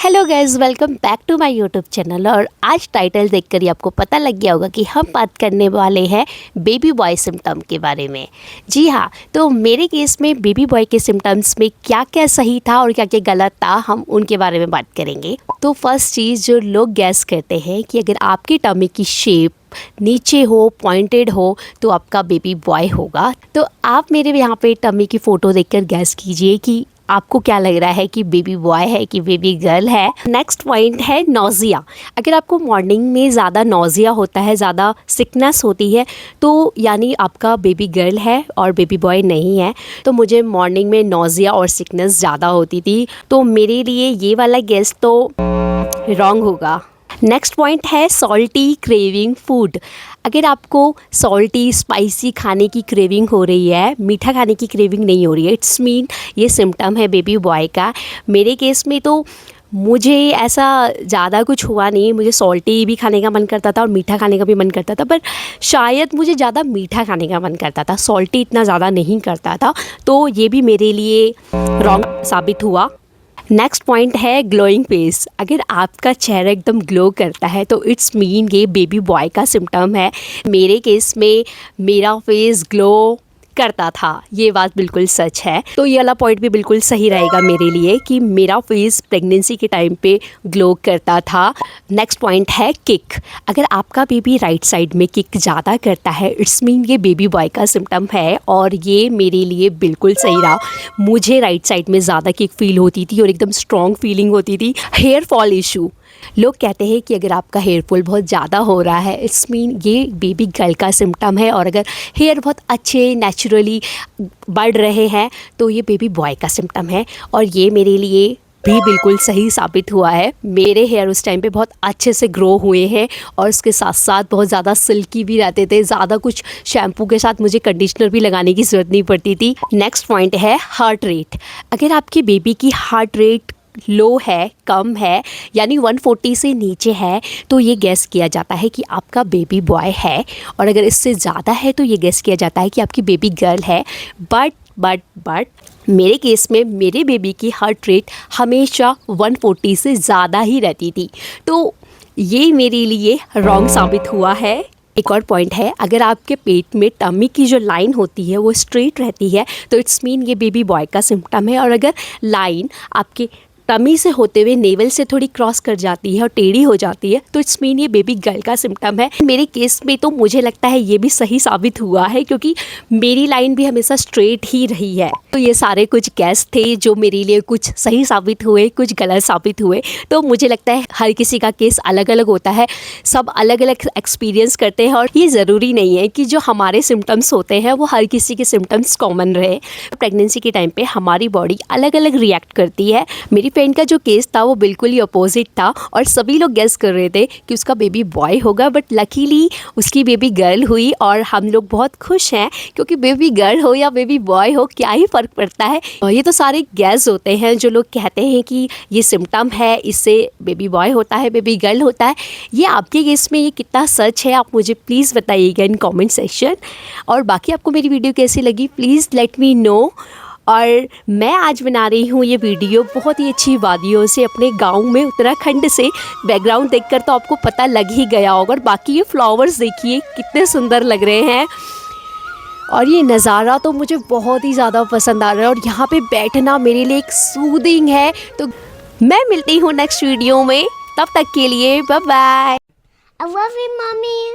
Hello guys, welcome back to my YouTube channel. और आज title देखकर ही आपको पता लग गया होगा कि हम बात करने वाले हैं बेबी बॉय सिम्टम के बारे में। जी हाँ, तो मेरे केस में बेबी बॉय के सिम्टम्स में क्या क्या सही था और क्या क्या गलत था, हम उनके बारे में बात करेंगे। तो फर्स्ट चीज़ जो लोग गैस करते हैं कि अगर आपकी टमी की शेप नीचे हो, पॉइंटेड हो, तो आपका बेबी बॉय होगा। तो आप मेरे यहाँ पे टमी की फ़ोटो देखकर गैस कीजिए कि आपको क्या लग रहा है कि बेबी बॉय है कि बेबी गर्ल है। नेक्स्ट पॉइंट है नोज़िया। अगर आपको मॉर्निंग में ज़्यादा नोज़िया होता है, ज़्यादा सिकनेस होती है, तो यानी आपका बेबी गर्ल है और बेबी बॉय नहीं है। तो मुझे मॉर्निंग में नोज़िया और सिकनेस ज़्यादा होती थी, तो मेरे लिए ये वाला गेस तो रॉन्ग होगा। नेक्स्ट पॉइंट है सॉल्टी क्रेविंग फूड। अगर आपको सॉल्टी स्पाइसी खाने की क्रेविंग हो रही है, मीठा खाने की क्रेविंग नहीं हो रही है, इट्स मीन ये सिम्टम है बेबी बॉय का। मेरे केस में तो मुझे ऐसा ज़्यादा कुछ हुआ नहीं, मुझे सॉल्टी भी खाने का मन करता था और मीठा खाने का भी मन करता था, पर शायद मुझे ज़्यादा मीठा खाने का मन करता था, सॉल्टी इतना ज़्यादा नहीं करता था। तो ये भी मेरे लिए रॉन्ग साबित हुआ। नेक्स्ट पॉइंट है ग्लोइंग फेस। अगर आपका चेहरा एकदम ग्लो करता है तो इट्स मीन ये बेबी बॉय का सिम्टम है। मेरे केस में मेरा फेस ग्लो करता था, ये बात बिल्कुल सच है। तो ये वाला पॉइंट भी बिल्कुल सही रहेगा मेरे लिए कि मेरा फेस प्रेगनेंसी के टाइम पे ग्लो करता था। नेक्स्ट पॉइंट है किक। अगर आपका बेबी राइट साइड में किक ज़्यादा करता है, इट्स मीन ये बेबी बॉय का सिम्टम है, और ये मेरे लिए बिल्कुल सही रहा। मुझे राइट साइड में ज़्यादा किक फील होती थी और एकदम स्ट्रॉन्ग फीलिंग होती थी। Hair fall issue. लोग कहते हैं कि अगर आपका हेयर फॉल बहुत ज़्यादा हो रहा है, इट्स मीन ये बेबी गर्ल का सिम्टम है, और अगर हेयर बहुत अच्छे नेचुरली बढ़ रहे हैं तो ये बेबी बॉय का सिम्टम है। और ये मेरे लिए भी बिल्कुल सही साबित हुआ है। मेरे हेयर उस टाइम पे बहुत अच्छे से ग्रो हुए हैं और उसके साथ साथ बहुत ज़्यादा सिल्की भी रहते थे। ज़्यादा कुछ शैम्पू के साथ मुझे कंडीशनर भी लगाने की ज़रूरत नहीं पड़ती थी। नेक्स्ट पॉइंट है हार्ट रेट। अगर आपके बेबी की हार्ट रेट लो है, कम है, यानी 140 से नीचे है, तो ये गैस किया जाता है कि आपका बेबी बॉय है। और अगर इससे ज़्यादा है तो ये गैस किया जाता है कि आपकी बेबी गर्ल है। बट मेरे केस में मेरे बेबी की हार्ट रेट हमेशा 140 से ज़्यादा ही रहती थी, तो ये मेरे लिए रॉन्ग साबित हुआ है। एक और पॉइंट है, अगर आपके पेट में टमी की जो लाइन होती है वो स्ट्रेट रहती है तो इट्स मीन ये बेबी बॉय का सिम्टम है। और अगर लाइन आपके टमी से होते हुए नेवल से थोड़ी क्रॉस कर जाती है और टेढ़ी हो जाती है तो इट्स मीन ये बेबी गर्ल का सिम्टम है। मेरे केस में तो मुझे लगता है ये भी सही साबित हुआ है, क्योंकि मेरी लाइन भी हमेशा स्ट्रेट ही रही है। तो ये सारे कुछ गैस थे जो मेरे लिए कुछ सही साबित हुए, कुछ गलत साबित हुए। तो मुझे लगता है हर किसी का केस अलग अलग होता है, सब अलग अलग एक्सपीरियंस करते हैं, और ये ज़रूरी नहीं है कि जो हमारे सिम्टम्स होते हैं वो हर किसी के सिम्टम्स कॉमन रहे। प्रेगनेंसी के टाइम पे हमारी बॉडी अलग अलग रिएक्ट करती है। मेरी फ्रेंड का जो केस था वो बिल्कुल ही अपोजिट था और सभी लोग गेस कर रहे थे कि उसका बेबी बॉय होगा, बट लकीली उसकी बेबी गर्ल हुई और हम लोग बहुत खुश हैं, क्योंकि बेबी गर्ल हो या बेबी बॉय हो क्या ही फ़र्क पड़ता है। और ये तो सारे गेस होते हैं जो लोग कहते हैं कि ये सिम्टम है, इससे बेबी बॉय होता है, बेबी गर्ल होता है। ये आपके केस में ये कितना सच है, आप मुझे प्लीज़ बताइएगा इन कॉमेंट सेक्शन। और बाकी आपको मेरी वीडियो कैसी लगी प्लीज़ लेट मी नो। और मैं आज बना रही हूँ ये वीडियो बहुत ही अच्छी वादियों से, अपने गांव में, उत्तराखंड से। बैकग्राउंड देखकर तो आपको पता लग ही गया होगा। और बाकी ये फ्लावर्स देखिए कितने सुंदर लग रहे हैं, और ये नज़ारा तो मुझे बहुत ही ज़्यादा पसंद आ रहा है। और यहाँ पे बैठना मेरे लिए एक सूदिंग है। तो मैं मिलती हूँ नेक्स्ट वीडियो में, तब तक के लिए bye bye. I love you, mommy.